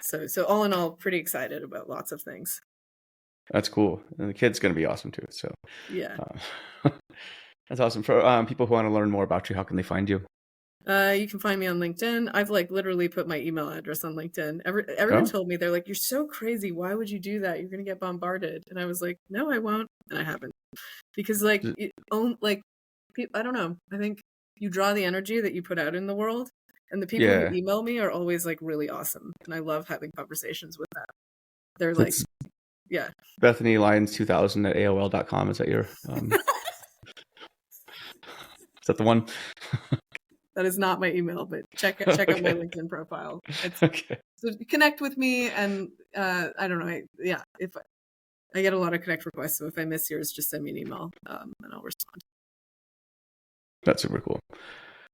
So all in all, pretty excited about lots of things. That's cool. And the kid's going to be awesome too. So Yeah. That's awesome. For people who want to learn more about you, how can they find you? You can find me on LinkedIn. I've like literally put my email address on LinkedIn. Everyone told me, they're like, you're so crazy. Why would you do that? You're going to get bombarded. And I was like, no, I won't. And I haven't. Because like, I don't know. I think you draw the energy that you put out in the world. And the people who email me are always like really awesome. And I love having conversations with them. They're like, yeah. Bethany Lyons 2000 at AOL.com. Is that your, is that the one? That is not my email, but check out my LinkedIn profile. Okay. So connect with me, and I don't know. If I get a lot of connect requests, so if I miss yours, just send me an email, and I'll respond. That's super cool.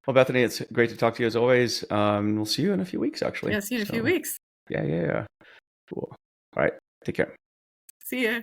Well, Bethany, it's great to talk to you as always. We'll see you in a few weeks, actually. Yeah, see you in a few weeks. Yeah. Cool. All right. Take care. See ya.